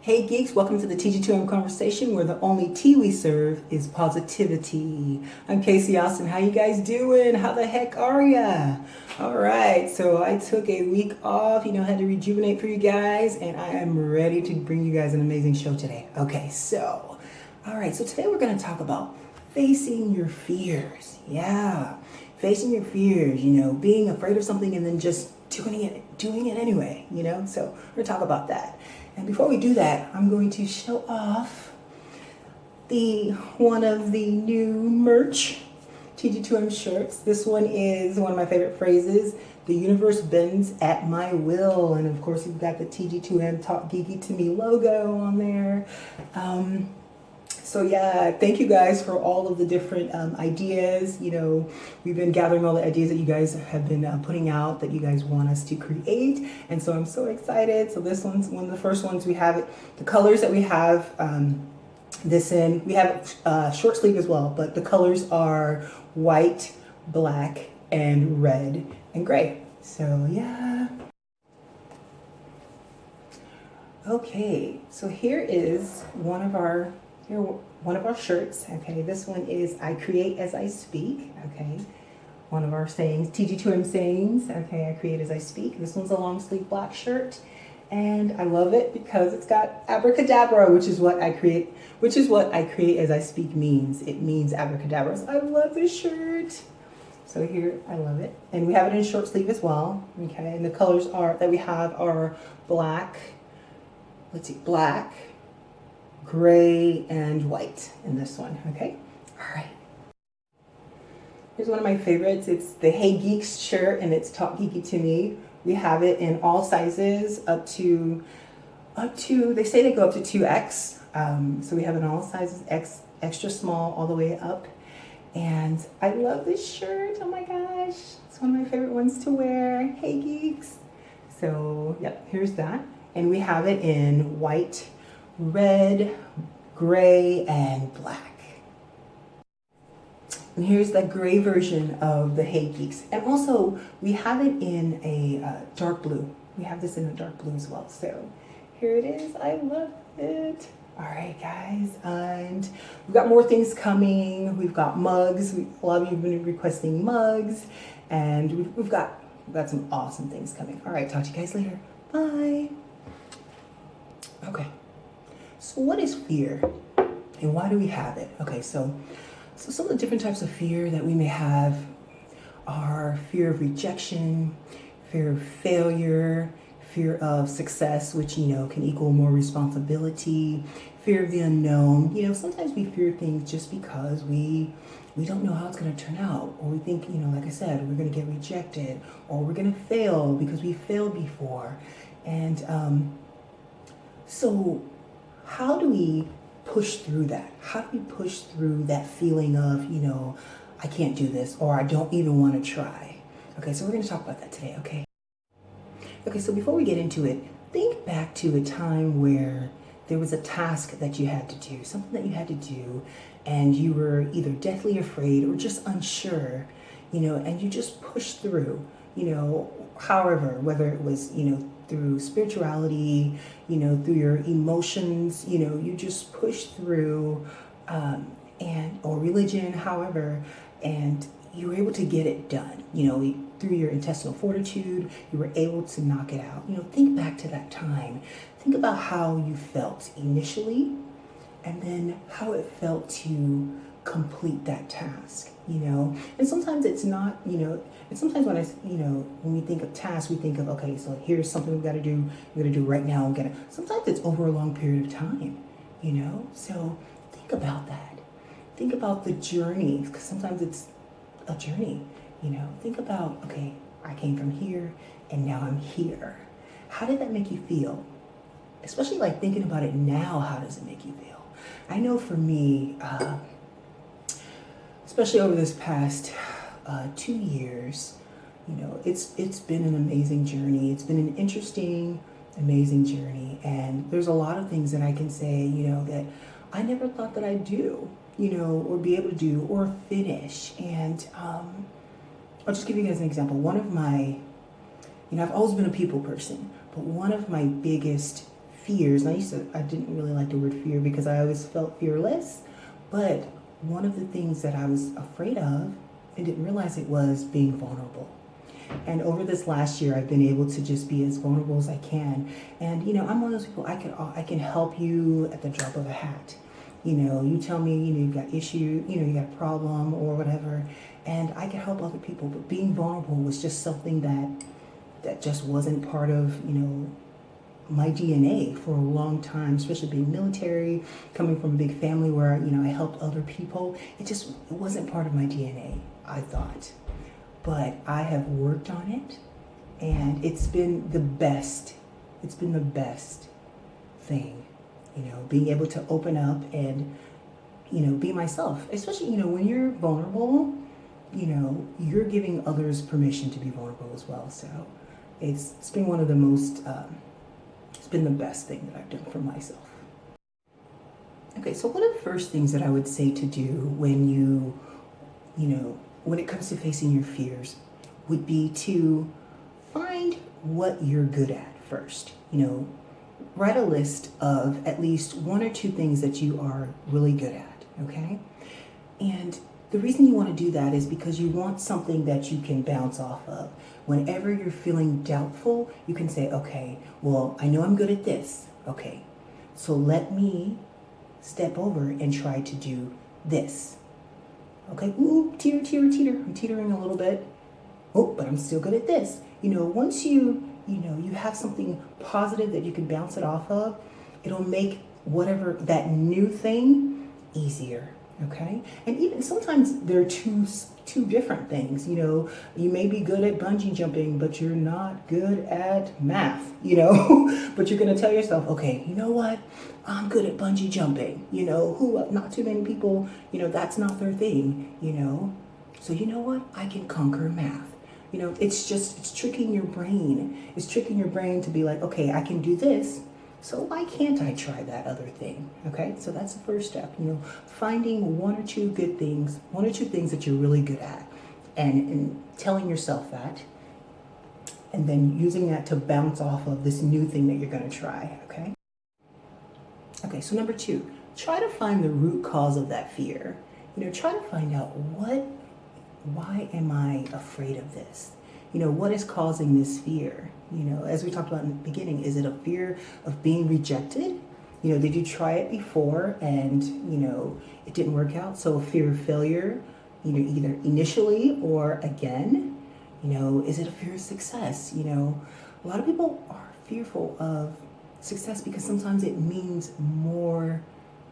Hey geeks, welcome to the TG2M conversation where the only tea we serve is positivity. I'm KayeCee Austin. How you guys doing? How the heck are ya? All right, so I took a week off, had to rejuvenate for you guys, and I am ready to bring you guys an amazing show today. Okay, so, all right, so today we're going to talk about facing your fears. Yeah, facing your fears, being afraid of something and then just doing it anyway, So we're going to talk about that. And before we do that, I'm going to show off one of the new merch TG2M shirts. This one is one of my favorite phrases. The universe bends at my will. And of course, you've got the TG2M Talk Geeky to Me logo on there. So yeah, thank you guys for all of the different ideas. We've been gathering all the ideas that you guys have been putting out that you guys want us to create. And so I'm so excited. So this one's one of the first ones. We have it, the colors that we have this in. We have short sleeve as well, but the colors are white, black, and red and gray. So yeah. Okay, so here is one of our shirts. Okay, this one is I create as I speak. Okay, one of our sayings, TG2M sayings. Okay, I create as I speak. This one's a long sleeve black shirt, and I love it because it's got abracadabra, which is what I create as I speak means. It means abracadabra. So I love this shirt. So here, I love it, and we have it in short sleeve as well. Okay, and the colors that we have are black. Let's see, black, gray, and white in this one, okay? All right. Here's one of my favorites. It's the Hey Geeks shirt, and it's Talk Geeky to Me. We have it in all sizes up to they say they go up to 2X. So we have it in all sizes, extra small, all the way up. And I love this shirt, oh my gosh. It's one of my favorite ones to wear. Hey Geeks. So, yep, here's that. And we have it in white, red, gray, and black. And here's the gray version of the Hey Geeks. And also, we have it in a dark blue. We have this in a dark blue as well. So here it is. I love it. All right, guys. And we've got more things coming. We've got mugs. A lot of you have been requesting mugs. And we've got some awesome things coming. All right, talk to you guys later. Bye. Okay, so what is fear and why do we have it? Okay, so some of the different types of fear that we may have are fear of rejection, fear of failure, fear of success, which, can equal more responsibility, fear of the unknown. Sometimes we fear things just because we don't know how it's going to turn out, or we think, like I said, we're going to get rejected, or we're going to fail because we failed before. And, so how do we push through that? How do we push through that feeling of, I can't do this, or I don't even want to try? Okay, so we're going to talk about that today, okay? Okay, so before we get into it, think back to a time where there was a task that you had to do, something that you had to do, and you were either deathly afraid or just unsure, and you just pushed through, however, whether it was, through spirituality, through your emotions, you just push through, or religion, however, and you were able to get it done. Through your intestinal fortitude, you were able to knock it out. Think back to that time. Think about how you felt initially, and then how it felt to complete that task, and sometimes it's not, and sometimes when we think of tasks, we think of, okay, so here's something we're going to do right now. Sometimes it's over a long period of time, so think about that. Think about the journey, because sometimes it's a journey, think about, okay, I came from here and now I'm here. How did that make you feel? Especially like thinking about it now, how does it make you feel? I know for me, especially over this past 2 years, it's been an amazing journey. It's been an interesting, amazing journey. And there's a lot of things that I can say, that I never thought that I'd do, or be able to do or finish. And I'll just give you guys an example. I've always been a people person, but one of my biggest fears, and I didn't really like the word fear because I always felt fearless, but one of the things that I was afraid of and didn't realize it was being vulnerable. And over this last year, I've been able to just be as vulnerable as I can. And I'm one of those people, I can help you at the drop of a hat. You tell me, you've got issue, you got a problem or whatever, and I can help other people. But being vulnerable was just something that just wasn't part of, my DNA for a long time, especially being military, coming from a big family where, I helped other people. It wasn't part of my DNA, I thought. But I have worked on it, and it's been the best. It's been the best thing, being able to open up and, be myself. Especially, when you're vulnerable, you're giving others permission to be vulnerable as well. So it's been one of the most, it's been the best thing that I've done for myself. Okay, so one of the first things that I would say to do when when it comes to facing your fears would be to find what you're good at first. Write a list of at least one or two things that you are really good at, okay? And the reason you want to do that is because you want something that you can bounce off of. Whenever you're feeling doubtful, you can say, okay, well, I know I'm good at this. Okay, so let me step over and try to do this. Okay, ooh, teeter. I'm teetering a little bit. Oh, but I'm still good at this. Once you have something positive that you can bounce it off of, it'll make whatever that new thing easier. Okay, and even sometimes they're two different things. You may be good at bungee jumping, but you're not good at math. But you're gonna tell yourself, okay, you know what? I'm good at bungee jumping. Not too many people. That's not their thing. So you know what? I can conquer math. It's tricking your brain. It's tricking your brain to be like, okay, I can do this. So why can't I try that other thing? Okay, so that's the first step, finding one or two things that you're really good at, and telling yourself that, and then using that to bounce off of this new thing that you're gonna try, okay? Okay, so number 2, try to find the root cause of that fear. Try to find out why am I afraid of this? What is causing this fear? As we talked about in the beginning, is it a fear of being rejected? Did you try it before and, it didn't work out? So a fear of failure, either initially or again. Is it a fear of success? A lot of people are fearful of success because sometimes it means more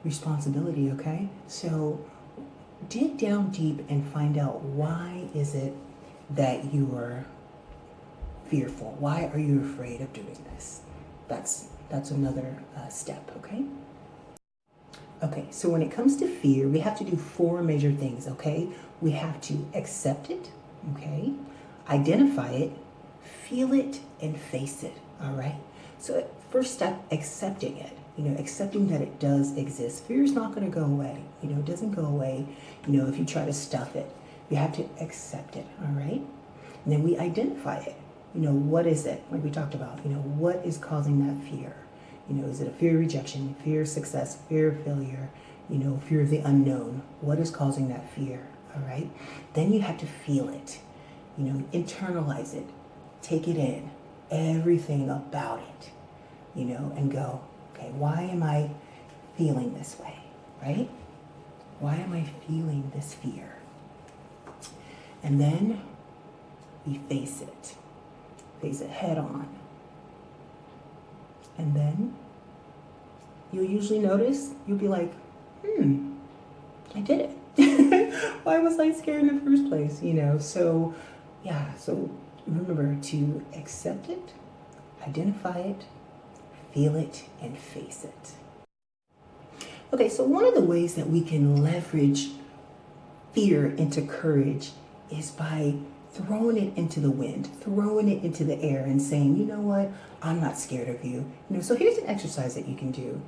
responsibility, okay? So dig down deep and find out, why is it that you are fearful? Why are you afraid of doing this? That's another step, okay? Okay, so when it comes to fear, we have to do 4 major things, okay? We have to accept it, okay? Identify it, feel it, and face it, all right? So first step, accepting it. Accepting that it does exist. Fear is not going to go away. It doesn't go away, if you try to stuff it. You have to accept it, all right? And then we identify it. What is it? Like we talked about, what is causing that fear? Is it a fear of rejection, fear of success, fear of failure, fear of the unknown? What is causing that fear, all right? Then you have to feel it, internalize it, take it in, everything about it, and go, okay, why am I feeling this way, right? Why am I feeling this fear? And then we face it head on. And then you'll usually notice, you'll be like, I did it. Why was I scared in the first place? So yeah, so remember to accept it, identify it, feel it, and face it. Okay, so one of the ways that we can leverage fear into courage is by throwing it into the wind, throwing it into the air and saying, you know what, I'm not scared of you. So here's an exercise that you can do.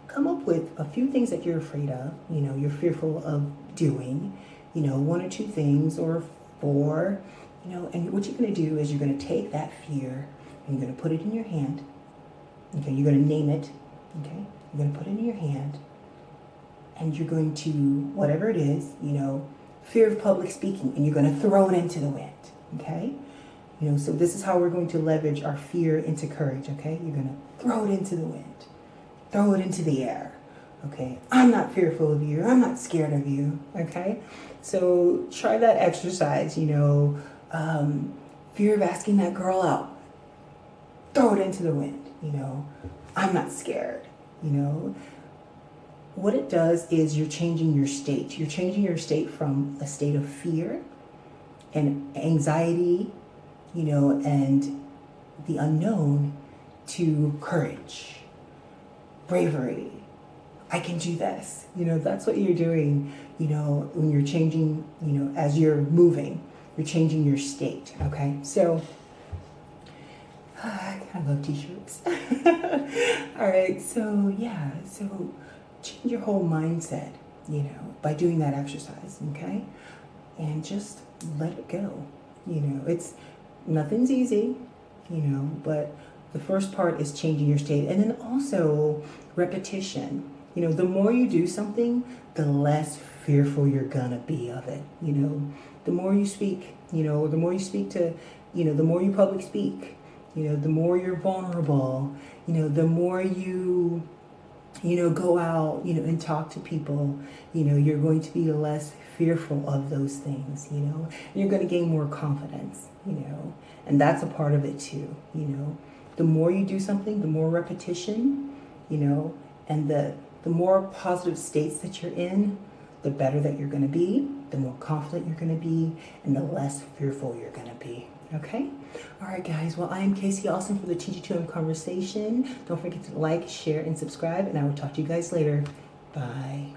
Come up with a few things that you're afraid of, you're fearful of doing, 1 or 2 things or 4, and what you're going to do is you're going to take that fear and you're going to put it in your hand Okay, you're going to name it. Okay, you're going to put it in your hand, and you're going to, whatever it is, fear of public speaking, and you're going to throw it into the wind. Okay, so this is how we're going to leverage our fear into courage. Okay, you're going to throw it into the wind, throw it into the air. Okay, I'm not fearful of you. I'm not scared of you. Okay, so try that exercise. Fear of asking that girl out. Throw it into the wind. I'm not scared. What it does is you're changing your state. You're changing your state from a state of fear and anxiety, and the unknown to courage, bravery. I can do this. That's what you're doing, when you're changing, as you're moving, you're changing your state, okay? So, I kind of love t-shirts. All right, so change your whole mindset, by doing that exercise, okay? And just let it go. Nothing's easy, but the first part is changing your state. And then also repetition. The more you do something, the less fearful you're gonna be of it. The more you speak, the more you speak to, the more you public speak, the more you're vulnerable, the more you, go out, and talk to people, you're going to be less fearful of those things, you're going to gain more confidence, and that's a part of it too, the more you do something, the more repetition, and the more positive states that you're in, the better that you're going to be, the more confident you're going to be, and the less fearful you're going to be. Okay? All right, guys. Well, I am KayeCee Austin for the TG2M Conversation. Don't forget to like, share, and subscribe, and I will talk to you guys later. Bye.